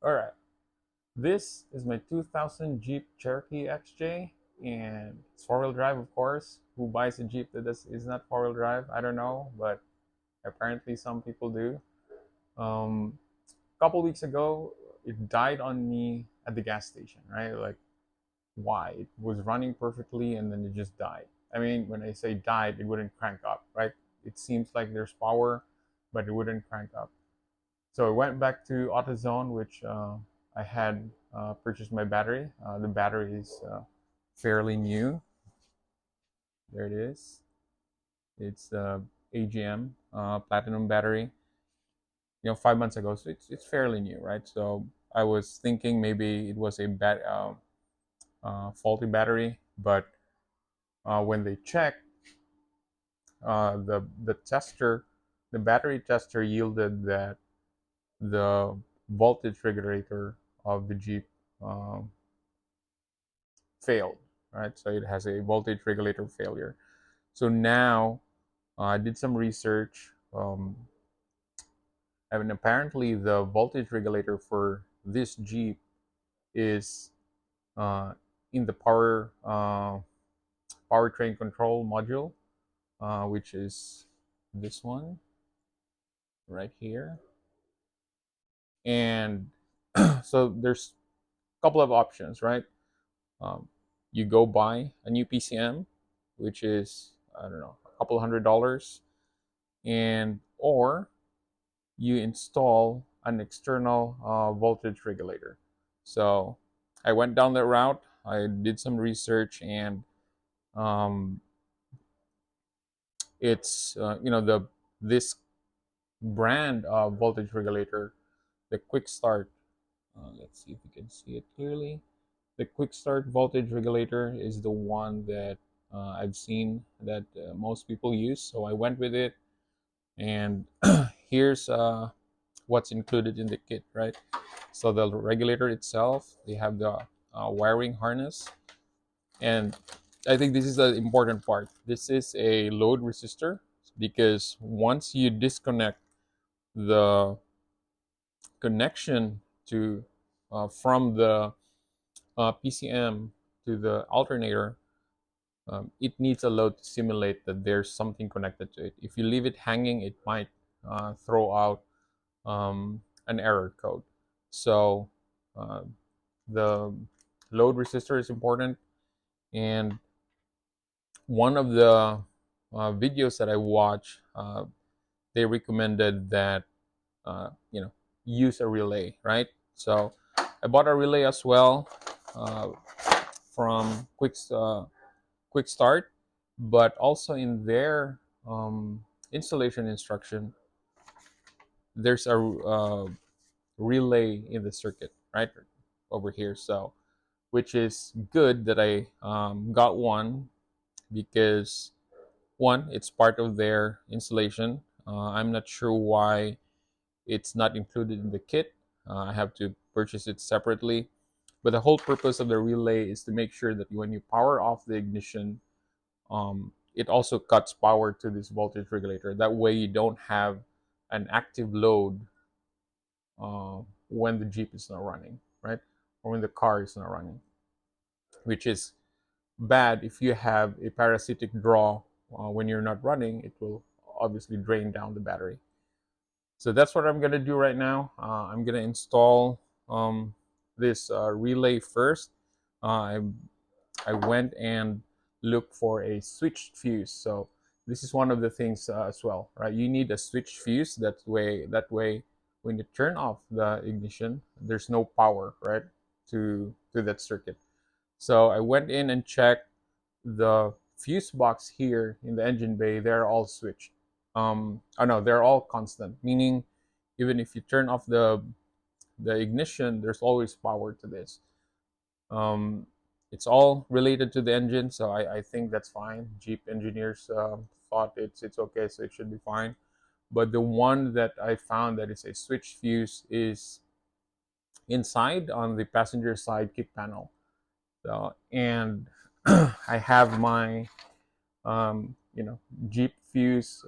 Alright, this is my 2000 Jeep Cherokee XJ, and it's four-wheel drive, of course. Who buys a Jeep that is not four-wheel drive? I don't know, but apparently some people do. A couple weeks ago, it died on me at the gas station, right? Like, why? It was running perfectly and then it just died. I mean, when I say died, it wouldn't crank up, right? It seems like there's power, but it wouldn't crank up. So I went back to AutoZone, which I had purchased my battery. The battery is fairly new. There it is. It's AGM platinum battery. 5 months ago, so it's fairly new, right? So I was thinking maybe it was a faulty battery, but when they checked, the battery tester yielded that the voltage regulator of the Jeep um, failed, right? So it has a voltage regulator failure. So now I did some research, and apparently the voltage regulator for this Jeep is uh, in the powertrain control module, which is this one right here. And so there's a couple of options, right? Um, you go buy a new PCM, which is, I don't know, a couple $100s, and or you install an external voltage regulator. So I went down that route. I did some research, and um, it's the this brand of voltage regulator, the Quick Start. Let's see if you can see it clearly. The Quick Start voltage regulator is the one that I've seen that most people use. So I went with it, and here's what's included in the kit, right? So the regulator itself, they have the wiring harness, and I think this is the important part. This is a load resistor, because once you disconnect the connection to from the PCM to the alternator, it needs a load to simulate that there's something connected to it. If you leave it hanging, it might throw out an error code. So uh, the load resistor is important. And one of the videos that I watched, they recommended that use a relay, right? So I bought a relay as well uh, from Quick Start, but also in their installation instruction, there's a relay in the circuit, right over here. So, which is good that I got one, because one, it's part of their installation. I'm not sure why it's not included in the kit. I have to purchase it separately. But the whole purpose of the relay is to make sure that when you power off the ignition, it also cuts power to this voltage regulator. That way you don't have an active load when the Jeep is not running, right? Or when the car is not running, which is bad if you have a parasitic draw when you're not running. It will obviously drain down the battery. So that's what I'm gonna do right now. I'm gonna install this relay first. I went and looked for a switched fuse. So this is one of the things as well, right? You need a switched fuse. That way, when you turn off the ignition, there's no power, right, to that circuit. So I went in and checked the fuse box here in the engine bay. They're all switched. Oh no, they're all constant, meaning even if you turn off the ignition, there's always power to this. Um, it's all related to the engine, so I think that's fine. Jeep engineers thought it's okay, so it should be fine. But the one that I found that is a switch fuse is inside on the passenger side kick panel. So, and I have my Jeep fuse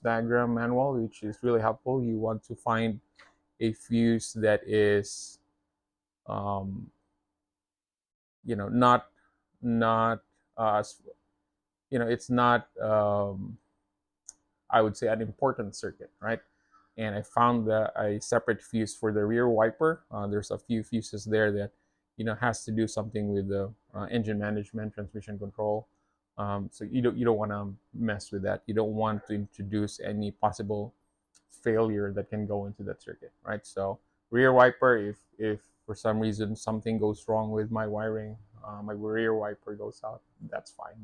diagram manual, which is really helpful. You want to find a fuse that is, um, not s- it's not, I would say, an important circuit, right? And I found a separate fuse for the rear wiper. There's a few fuses there that has to do something with the engine management, transmission control. So you don't want to mess with that. You don't want to introduce any possible failure that can go into that circuit, right? So rear wiper, if for some reason something goes wrong with my wiring, my rear wiper goes out, that's fine.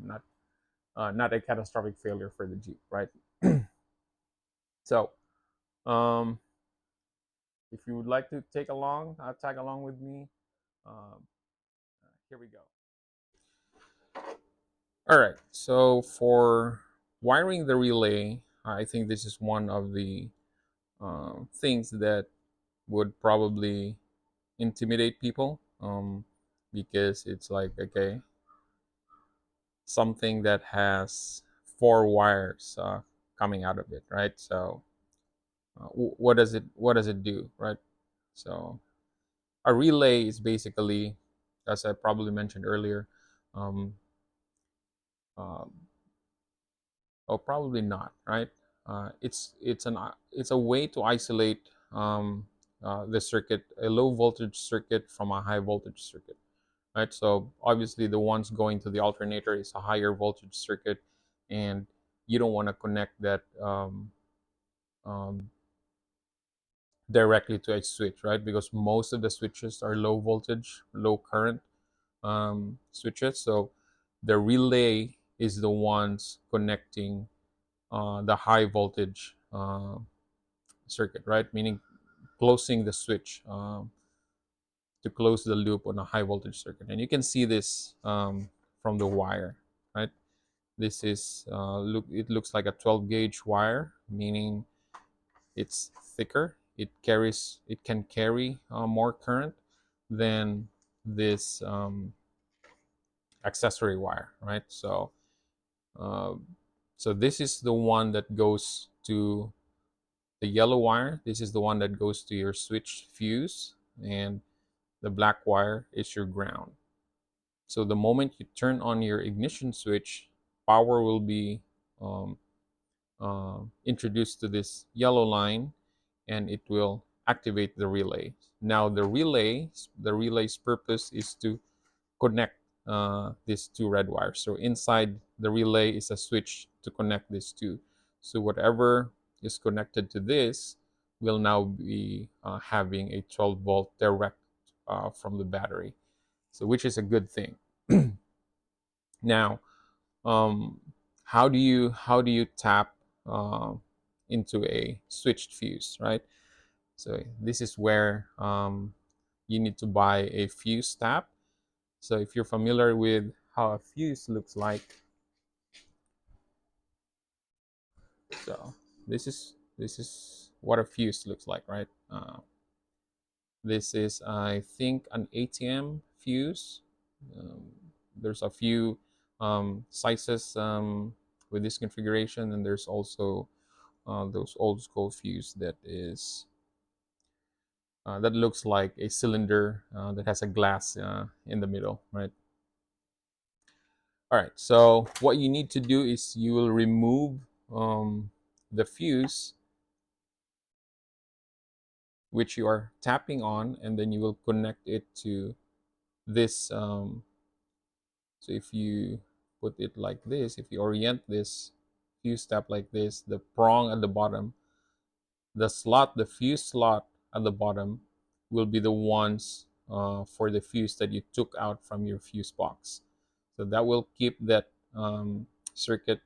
Not a catastrophic failure for the Jeep, right? So um, if you would like to tag along with me, um, here we go. All right. So for wiring the relay, I think this is one of the things that would probably intimidate people, because it's like, okay, something that has four wires coming out of it, right? So what does it do, right? So a relay is basically, as I probably mentioned earlier, um, uh, oh, probably not, right? It's a way to isolate the circuit, a low voltage circuit from a high voltage circuit, right? So obviously the ones going to the alternator is a higher voltage circuit, and you don't want to connect that um, directly to a switch, right? Because most of the switches are low voltage, low current switches. So the relay is the ones connecting the high voltage circuit, right? Meaning closing the switch to close the loop on a high voltage circuit. And you can see this from the wire, right? This is it looks like a 12 gauge wire, meaning it's thicker. It can carry more current than this accessory wire, right? Uh, so this is the one that goes to the yellow wire. This is the one that goes to your switch fuse, and the black wire is your ground. So the moment you turn on your ignition switch, power will be um, introduced to this yellow line, and it will activate the relay. Now the relay's purpose is to connect these two red wires. So inside the relay is a switch to connect these two. So whatever is connected to this will now be having a 12 volt direct from the battery. So which is a good thing. Now, um, how do you tap uh, into a switched fuse, right? So this is where you need to buy a fuse tap. So if you're familiar with how a fuse looks like, so this is what a fuse looks like, right? This is, I think, an ATM fuse. Um, there's a few sizes with this configuration, and there's also those old school fuse that looks like a cylinder that has a glass in the middle, right? All right, so what you need to do is you will remove the fuse which you are tapping on, and then you will connect it to this. So if you put it like this, if you orient this fuse tap like this, the prong at the bottom, the fuse slot at the bottom will be the ones for the fuse that you took out from your fuse box. So that will keep that circuit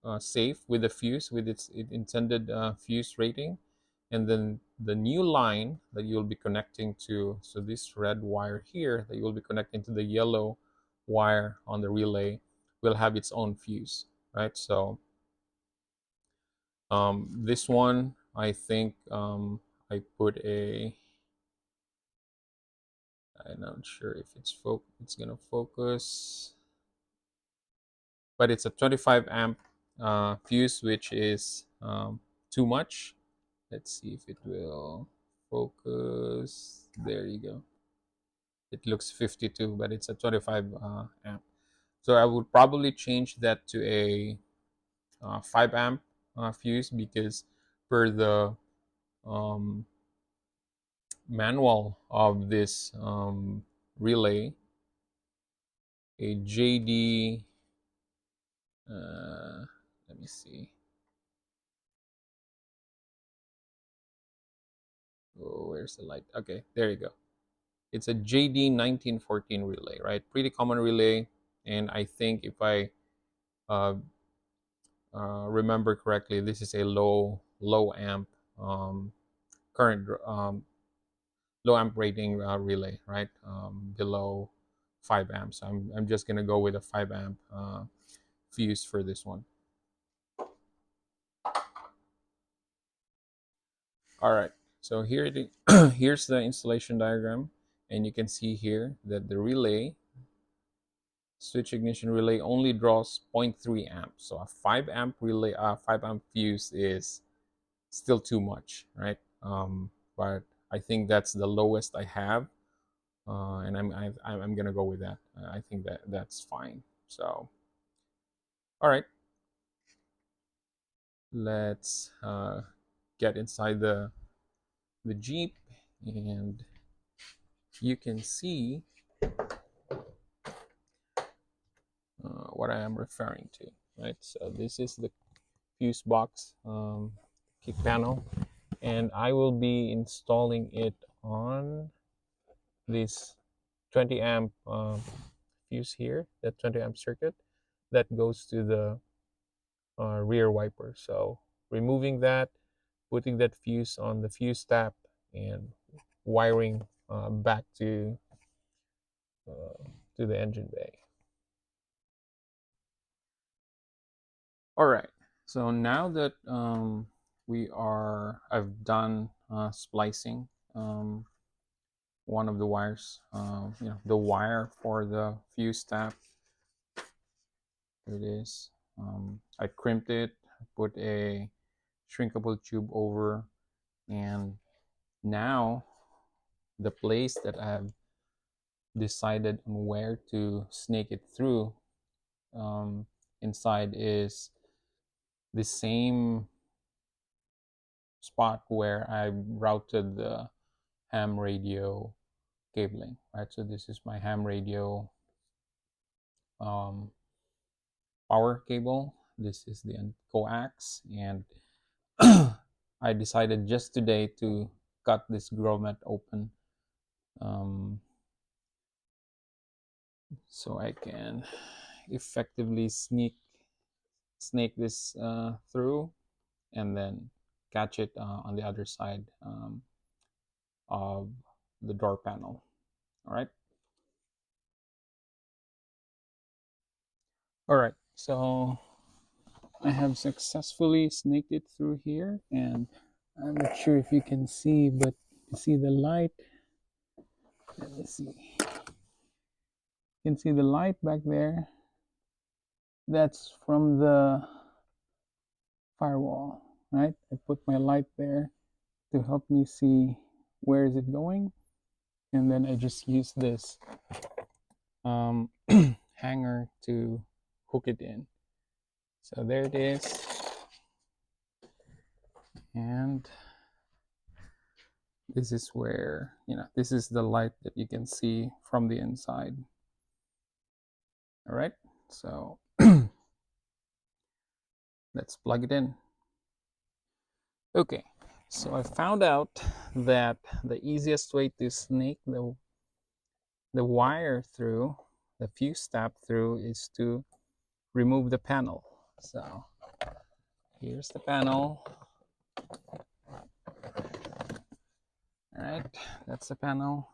uh, safe with the fuse, with its intended fuse rating. And then the new line that you'll be connecting to, so this red wire here that you'll be connecting to the yellow wire on the relay, will have its own fuse, right? So this one, I think I put I'm not sure if it's gonna focus, but it's a 25 amp fuse, which is too much. Let's see if it will focus. There you go. It looks 52, but it's a 25 amp. So I would probably change that to a 5 amp fuse, because per the um, manual of this relay, a JD, let me see. Oh, where's the light? Okay, there you go. It's a JD 1914 relay, right? Pretty common relay. And I think if I uh, remember correctly, this is a low amp current low amp rating relay, right? Below 5 amps. I'm just gonna go with a 5 amp fuse for this one. All right. So here's the installation diagram, and you can see here that the relay switch ignition relay only draws zero point 0.3 amps. So a 5 amp relay, 5 amp fuse is still too much, right? But I think that's the lowest I have, and I'm gonna go with that. I think that's fine. So, all right, let's get inside the Jeep, and you can see what I am referring to, right? So this is the fuse box kick panel, and I will be installing it on this 20 amp fuse here, that 20 amp circuit that goes to the rear wiper. So removing that, putting that fuse on the fuse tap, and wiring back to the engine bay. All right. So now that I've done splicing one of the wires, the wire for the fuse tap. Here it is. I crimped it, put a shrinkable tube over, and now the place that I've decided on where to snake it through inside is the same spot where I routed the ham radio cabling, right? So this is my ham radio um, power cable. This is the coax, and I decided just today to cut this grommet open, um, so I can effectively snake this through, and then catch it on the other side of the door panel. All right. All right. So I have successfully snaked it through here, and I'm not sure if you can see, but you see the light. Let me see. You can see the light back there. That's from the firewall, right? I put my light there to help me see where is it going, and then I just use this um, hanger to hook it in. So there it is, and this is where, this is the light that you can see from the inside. All right, so let's plug it in. Okay, so I found out that the easiest way to snake the wire through, the fuse tap through, is to remove the panel. So here's the panel. All right, that's the panel.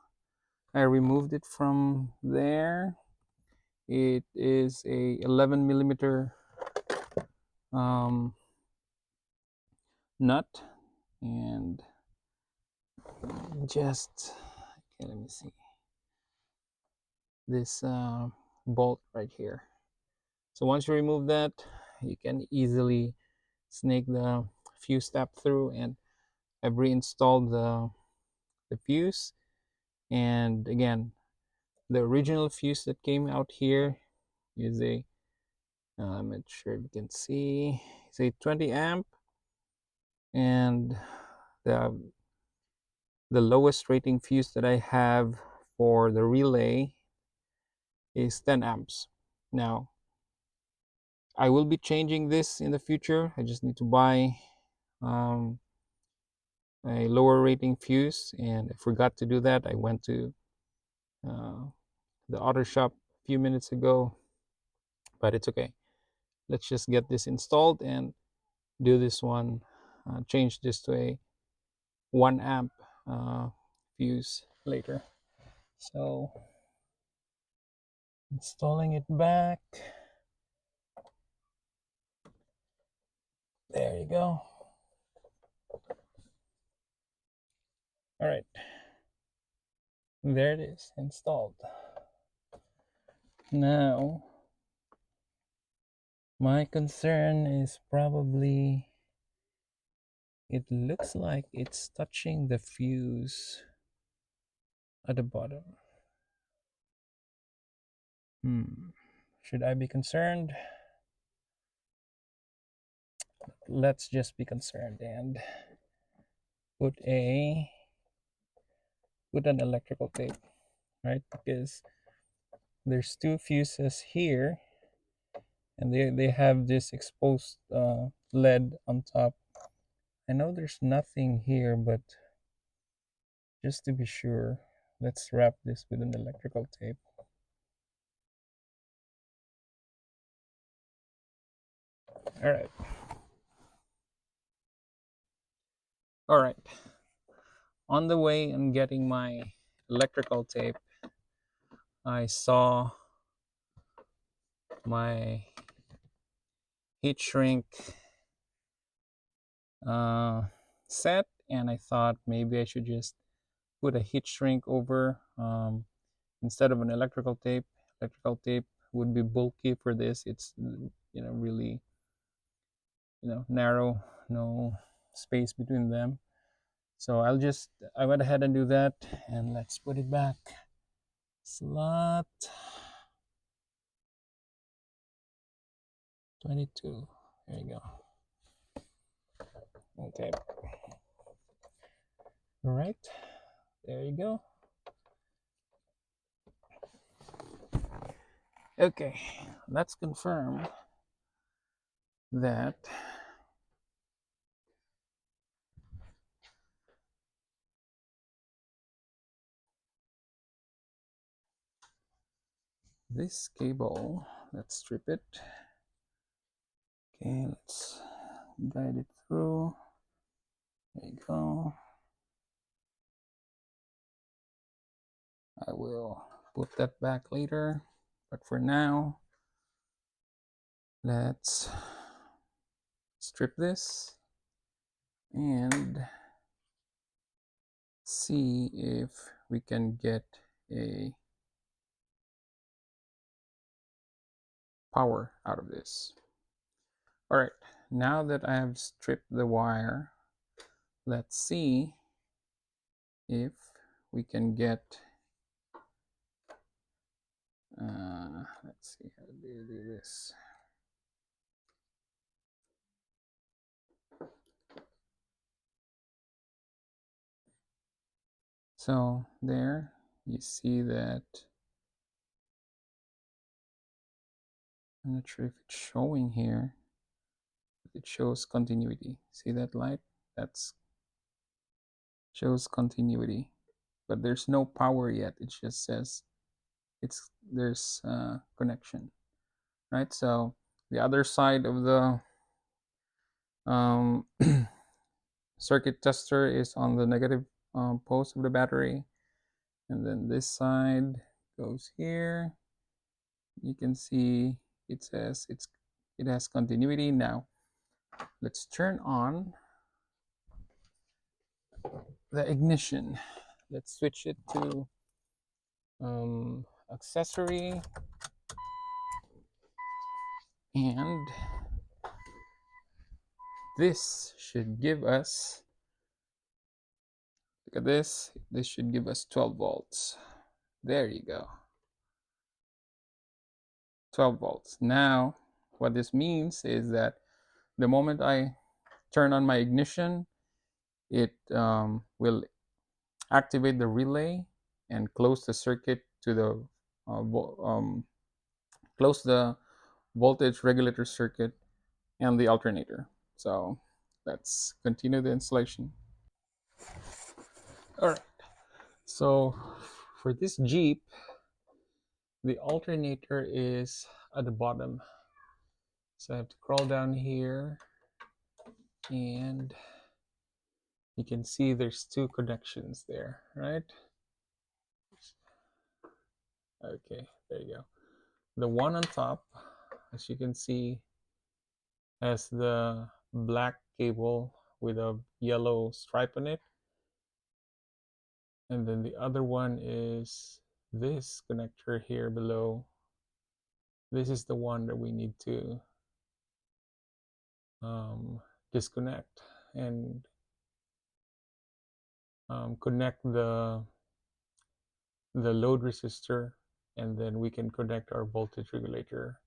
I removed it from there. It is a 11 millimeter nut, and just, okay, let me see, this bolt right here. So once you remove that, you can easily snake the fuse tap through, and I've reinstalled the fuse, and again, the original fuse that came out here is a I'm not sure if you can see, it's a 20 amp, and the the lowest rating fuse that I have for the relay is 10 amps. Now I will be changing this in the future. I just need to buy um, a lower rating fuse, and I forgot to do that. I went to uh, the auto shop a few minutes ago, but it's okay. Let's just get this installed and do this one, change this to a 1 amp uh, fuse later. So installing it back. There you go. All right, there it is, installed. Now my concern is probably, it looks like it's touching the fuse at the bottom. Should I be concerned? Let's just be concerned and put an electrical tape, right? Because there's two fuses here, and they have this exposed lead on top. I know there's nothing here, but just to be sure, let's wrap this with an electrical tape. All right. All right. On the way and getting my electrical tape, I saw my heat shrink set, and I thought maybe I should just put a heat shrink over instead of an electrical tape. Electrical tape would be bulky for this. It's really narrow, no space between them. So I went ahead and do that, and let's put it back. Slot 22. There you go. Okay. All right. There you go. Okay. Let's confirm that this cable, let's strip it. Okay, let's guide it through. There you go. I will put that back later, but for now, let's strip this and see if we can get a power out of this. All right, now that I have stripped the wire, let's see if we can get let's see how to do this. So there you see that, I'm not sure if it's showing here, but it shows continuity. See that light? That's shows continuity, but there's no power yet. It just says there's connection, right? So the other side of the circuit tester is on the negative post of the battery, and then this side goes here. You can see it says it has continuity. Now let's turn on the ignition. Let's switch it to accessory, and this should give us Look at this. This should give us 12 volts. There you go. 12 volts. Now, what this means is that the moment I turn on my ignition, it will activate the relay and close the circuit to the close the voltage regulator circuit and the alternator. So let's continue the installation. All right. So for this Jeep, the alternator is at the bottom. So I have to crawl down here, and you can see there's two connections there, right? Okay, there you go. The one on top, as you can see, has the black cable with a yellow stripe on it. And then the other one is this connector here below. This is the one that we need to disconnect and connect the load resistor, and then we can connect our voltage regulator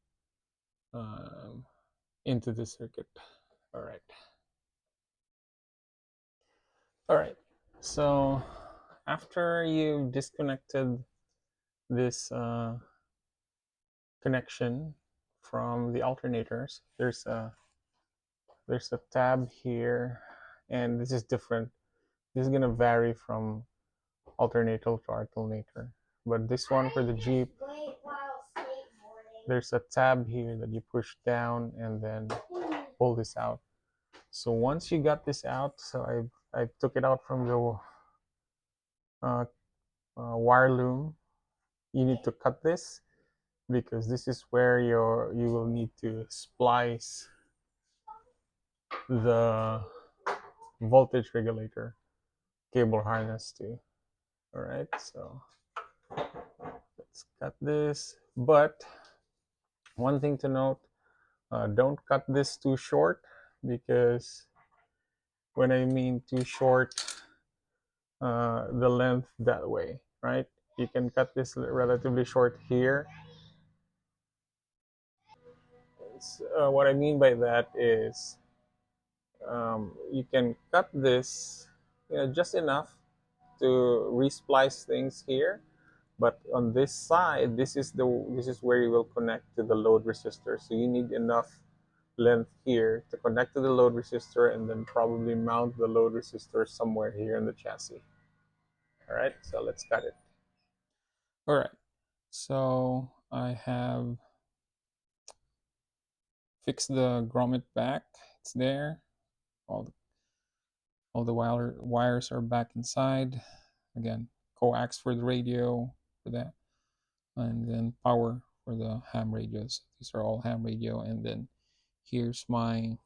into the circuit. All right. All right. So after you've disconnected this connection from the alternators, there's a tab here, and this is different. This is gonna vary from alternator to alternator, but this one for the Jeep, there's a tab here that you push down and then pull this out. So once you got this out, so I took it out from the wire loom. You need to cut this because this is where you will need to splice the voltage regulator cable harness to. All right, so let's cut this. But one thing to note, don't cut this too short, because when I mean too short, the length that way, right? You can cut this relatively short here. What I mean by that is you can cut this, just enough to resplice things here, but on this side, this is where you will connect to the load resistor. So you need enough length here to connect to the load resistor, and then probably mount the load resistor somewhere here in the chassis. All right, so let's cut it. All right, so I have fixed the grommet back. It's there. All the wires are back inside. Again, coax for the radio for that, and then power for the ham radios. These are all ham radio. And then here's my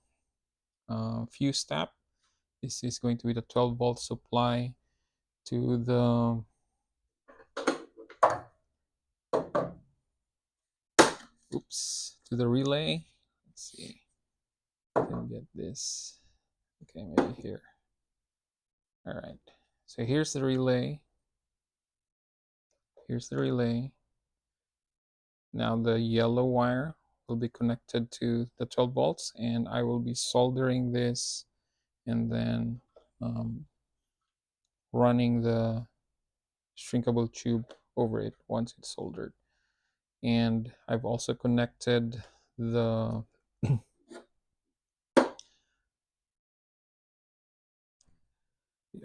fuse tap. This is going to be the 12-volt supply to the to the relay. Let's see, I can get this. Okay, maybe here. All right, so here's the relay. Here's the relay. Now the yellow wire will be connected to the 12 volts, and I will be soldering this and then running the shrinkable tube over it once it's soldered. And I've also connected the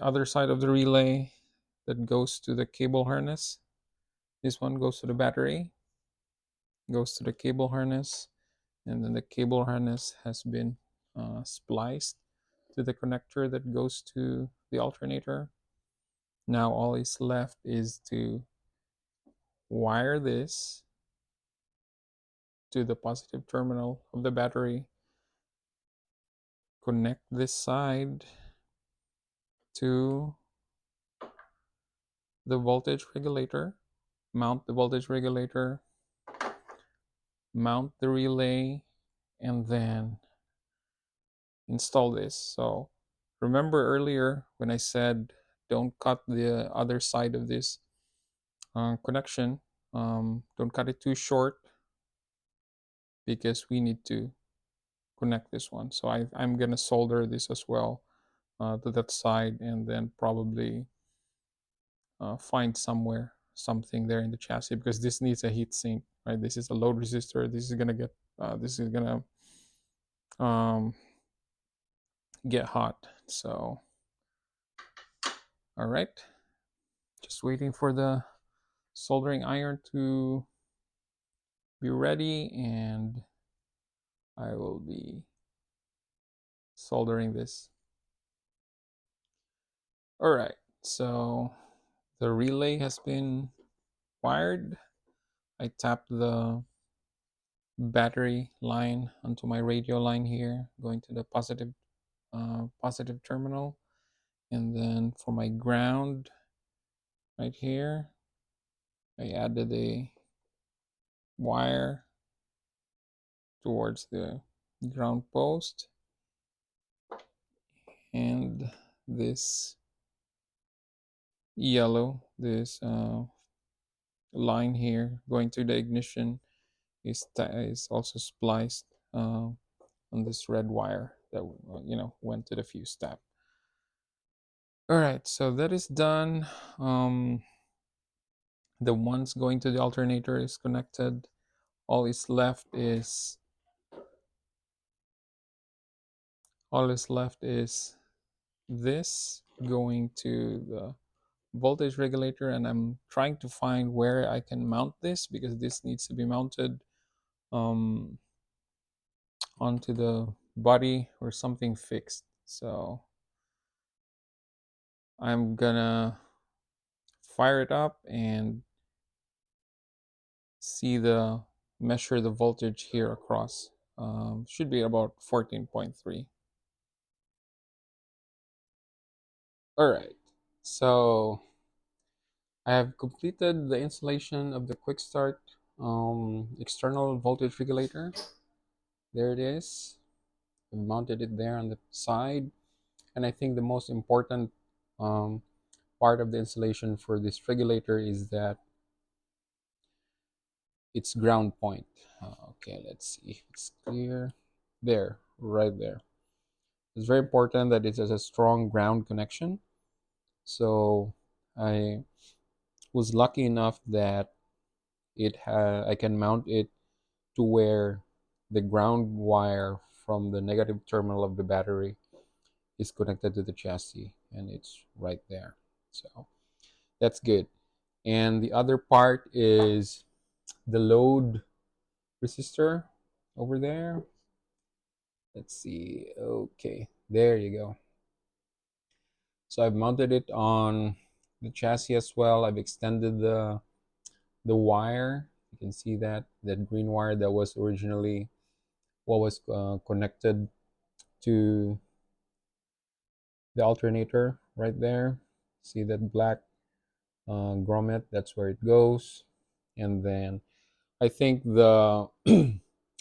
other side of the relay that goes to the cable harness. This one goes to the battery, goes to the cable harness, and then the cable harness has been spliced to the connector that goes to the alternator. Now all is left is to wire this to the positive terminal of the battery, connect this side to the voltage regulator, mount the voltage regulator, mount the relay, and then install this. So remember earlier when I said don't cut the other side of this connection. Don't cut it too short because we need to connect this one. So I'm gonna solder this as well to that side, and then probably find somewhere something there in the chassis, because this needs a heat sink, right? This is a load resistor. This is gonna um, get hot. So all right, just waiting for the soldering iron to be ready, and I will be soldering this. All right, so the relay has been wired. I tapped the battery line onto my radio line here, going to the positive terminal, and then for my ground right here, I added a wire towards the ground post, and this yellow, this line here going to the ignition is also spliced on this red wire that went to the fuse tab. All right, so that is done. The ones going to the alternator is connected. All is left is this going to the voltage regulator, and I'm trying to find where I can mount this, because this needs to be mounted um, onto the body or something fixed. So I'm gonna fire it up and measure the voltage here across. Should be about 14.3. All right, so I have completed the installation of the quick start external voltage regulator. There it is. I've mounted it there on the side, and I think the most important um, part of the installation for this regulator is that it's ground point. Okay, let's see if it's clear. There, right there. It's very important that it has a strong ground connection. So I was lucky enough that I can mount it to where the ground wire from the negative terminal of the battery is connected to the chassis, and it's right there. So that's good. And the other part is the load resistor over there. Let's see. Okay, there you go. So I've mounted it on the chassis as well. I've extended the wire. You can see that green wire that was originally what was connected to the alternator right there. See that black grommet? That's where it goes. And then I think the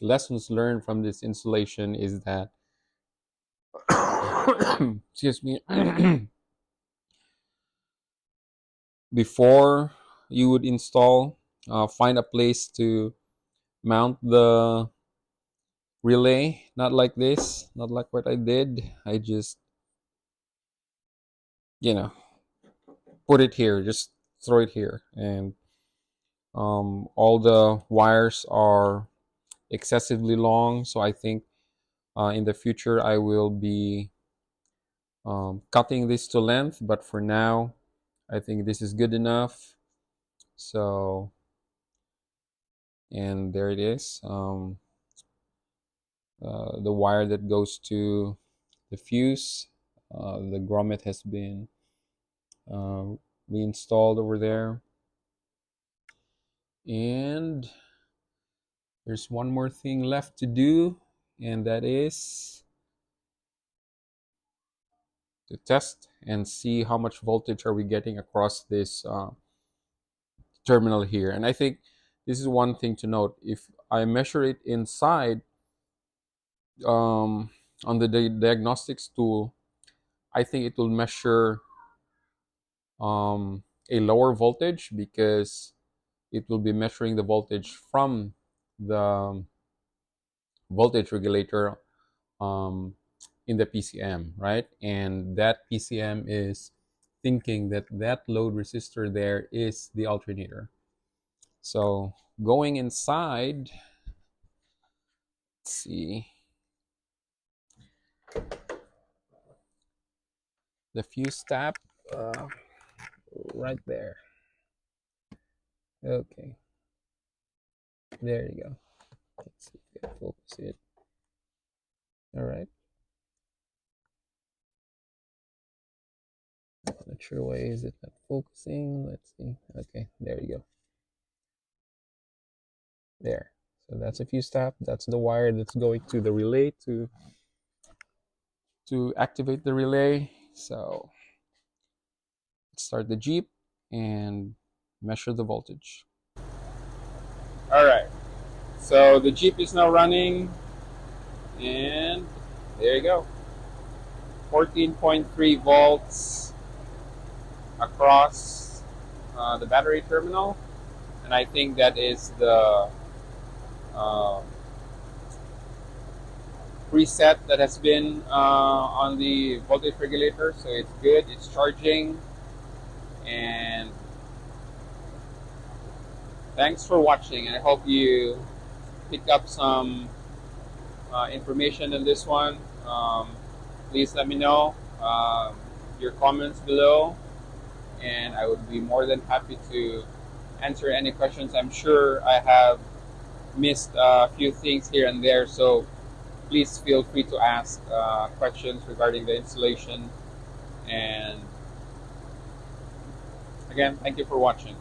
lessons learned from this installation is that excuse me, before you would install, find a place to mount the relay, not like this, not like what I did. I just, you know, put it here, just throw it here, and all the wires are excessively long. So I think in the future I will be cutting this to length, but for now I think this is good enough. So, and there it is. The wire that goes to the fuse, the grommet has been uh, reinstalled over there. And there's one more thing left to do, and that is to test and see how much voltage are we getting across this terminal here. And I think this is one thing to note. If I measure it inside on the diagnostics tool, I think it will measure a lower voltage because it will be measuring the voltage from the voltage regulator um, in the PCM, right? And that PCM is thinking that that load resistor there is the alternator. So going inside, let's see, the fuse tap right there. Okay, there you go. Let's see if I can focus it. All right. Not sure why is it not focusing. Let's see. Okay, there you go. There. So that's a fuse tap. That's the wire that's going to the relay to activate the relay. So let's start the Jeep and measure the voltage. All right. So the Jeep is now running, and there you go. 14.3 volts across the battery terminal, and I think that is the uh, preset that has been on the voltage regulator. So it's good. It's charging, and thanks for watching. And I hope you pick up some information in this one. Please let me know your comments below, and I would be more than happy to answer any questions. I'm sure I have missed a few things here and there, so please feel free to ask questions regarding the installation. And again, thank you for watching.